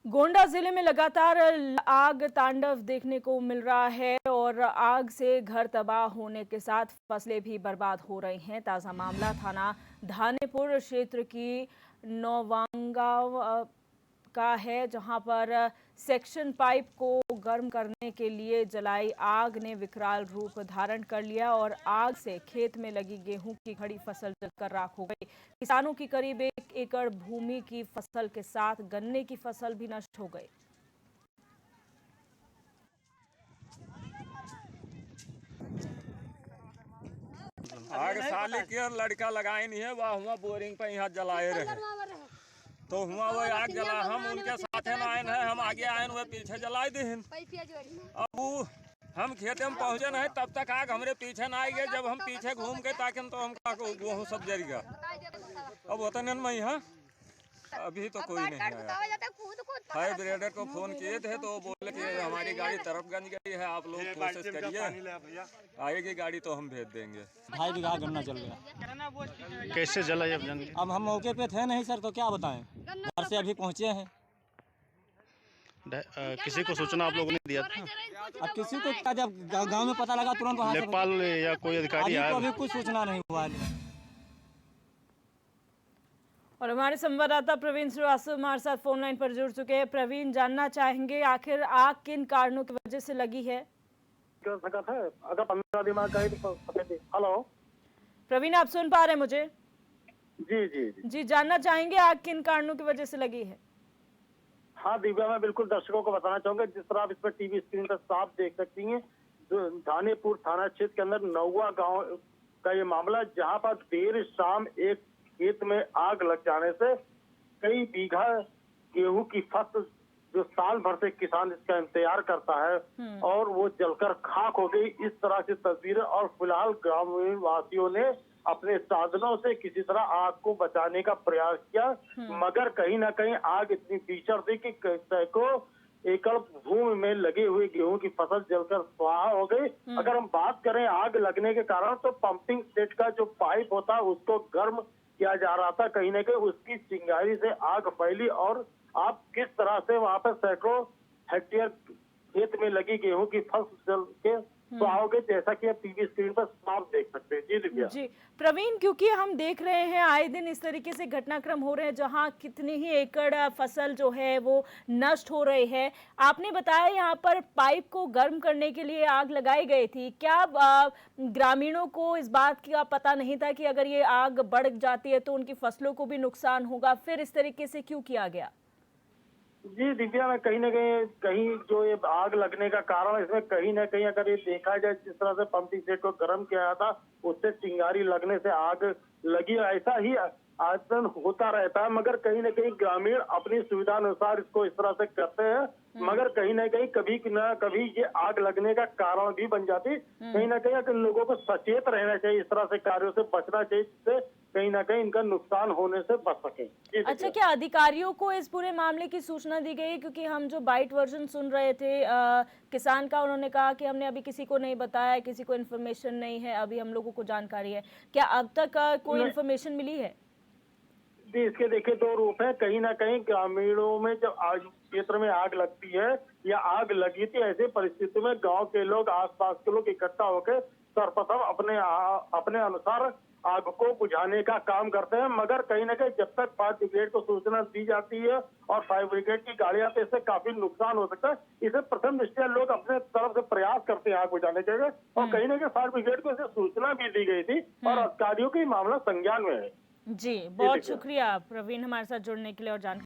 गोंडा जिले में लगातार आग तांडव देखने को मिल रहा है और आग से घर तबाह होने के साथ फसलें भी बर्बाद हो रही हैं। ताज़ा मामला थाना धानेपुर क्षेत्र की नौवांगांव का है, जहां पर सेक्शन पाइप को गर्म करने के लिए जलाई आग ने विकराल रूप धारण कर लिया और आग से खेत में लगी गेहूं की खड़ी फसल जलकर राख हो गई। किसानों की करीब 1 एकड़ भूमि की फसल के साथ गन्ने की फसल भी नष्ट हो गई। आग साली के लड़का लगाए नहीं है, वह हुआ बोरिंग पे यहाँ जलाए रहे तो हुआ वो आग जला। हम उनके साथ आए हैं, हम आगे आए वे पीछे जलाए दे। अब हम खेत में पहुँचे नहीं तब तक आग हमारे पीछे ना आई गए। जब हम पीछे घूम गए ताकि तो हम गेहूँ सब जल गया। अब होता नहीं मैं यहाँ अभी तो कोई नहीं आया। फायर ब्रिगेड को फोन किए थे तो बोले कि हमारी गाड़ी तरफगंज गई है, आप लोग कोशिश करिए, आएगी गाड़ी तो हम भेज देंगे। 2.5 बीघा गन्ना जल गया। कैसे जला ये अब हम मौके पे थे नहीं सर, तो क्या बताएं, घर से अभी पहुंचे हैं। किसी को सूचना आप लोगों ने दिया था? अब किसी को क्या, जब गांव में पता लगा तुरंत वहाँ से लेखपाल या कोई अधिकारी आया? अभी कुछ सूचना नहीं हुआ है। और हमारे संवाददाता प्रवीण श्रीवास्तव हमारे साथ फोन लाइन पर जुड़ चुके हैं। प्रवीण, जानना चाहेंगे आखिर आग किन कारणों की वजह से लगी है? अगर 15 दिमाग का हेलो प्रवीण, आप सुन पा रहे हैं मुझे? जी जी जी जी, जानना चाहेंगे आग किन कारणों की वजह से लगी है? हाँ दिव्या, मैं बिल्कुल दर्शकों को बताना चाहूंगा, जिस तरह आप इस पर टीवी स्क्रीन पर साफ देख सकती हैं, धानेपुर थाना क्षेत्र के अंदर नौवा गांव का ये मामला, जहां पर देर शाम एक खेत में आग लग जाने से कई बीघा गेहूं की फसल, जो साल भर से किसान इसका इंतजार करता है, और वो जलकर खाक हो गई। इस तरह की तस्वीरें, और फिलहाल ग्रामीण वासियों ने अपने साधनों से किसी तरह आग को बचाने का प्रयास किया, मगर कहीं ना कहीं आग इतनी भीषण थी कि सैकड़ों एकड़ भूमि में लगे हुए गेहूं की फसल जलकर स्वाहा हो गई। अगर हम बात करें आग लगने के कारण, तो पंपिंग सेट का जो पाइप होता है उसको गर्म किया जा रहा था, कहीं ना कहीं उसकी चिंगारी से आग फैली, और आप किस तरह से वहां पर सैकड़ों हेक्टेयर खेत में लगी गेहूं की फसल जल के स्वाहा, जैसा कि आप टीवी स्क्रीन पर साफ देख सकते हैं। जी दिव्या। जी प्रवीण, क्योंकि हम देख रहे हैं आए दिन इस तरीके से घटनाक्रम हो रहे हैं जहां कितनी ही एकड़ फसल जो है वो नष्ट हो रही है। आपने बताया यहाँ पर पाइप को गर्म करने के लिए आग लगाई गई थी, क्या ग्रामीणों को इस बात का पता नहीं था कि अगर ये आग बढ़ जाती है तो उनकी फसलों को भी नुकसान होगा? फिर इस तरीके से क्यों किया गया? जी दिव्या, मैं कहीं ना कहीं जो ये आग लगने का कारण, इसमें कहीं ना कहीं अगर ये देखा जाए, जिस तरह से पंपिंग सेट को गर्म किया था उससे चिंगारी लगने से आग लगी, ऐसा ही आचरण होता रहता है। मगर कहीं ना कहीं ग्रामीण अपनी सुविधा अनुसार इसको इस तरह से करते हैं, मगर कहीं ना कभी ये आग लगने का कारण भी बन जाती। कहीं ना कहीं लोगों को सचेत रहना चाहिए, इस तरह से कार्यों से बचना चाहिए, जिससे कहीं ना कहीं इनका नुकसान होने से बच सके। अच्छा, क्या अधिकारियों को इस पूरे मामले की सूचना दी गई? क्योंकि हम जो बाइट वर्जन सुन रहे थे किसान का, उन्होंने कहा कि हमने अभी किसी को नहीं बताया, किसी को इन्फॉर्मेशन नहीं है, अभी हम लोगों को जानकारी है। क्या अब तक कोई इन्फॉर्मेशन मिली है? जी, इसके देखिए दो रूप है। कहीं ना कहीं ग्रामीणों में जब आग क्षेत्र में आग लगती है या आग लगी थी, ऐसी परिस्थिति में गांव के लोग, आसपास के लोग इकट्ठा होकर सर्वप्रथम अपने अनुसार आग को बुझाने का काम करते हैं। मगर कहीं ना कहीं जब तक फायर ब्रिगेड को सूचना दी जाती है और फायर ब्रिगेड की गाड़ियां, तो इससे काफी नुकसान हो सकता है। इसे प्रथम दृष्टया लोग अपने तरफ से प्रयास करते हैं आग बुझाने के लिए, और कहीं ना कहीं फायर ब्रिगेड को इसे सूचना भी दी गई थी, और अधिकारियों के मामला संज्ञान में है। जी, बहुत शुक्रिया प्रवीण हमारे साथ जुड़ने के लिए और जानकारी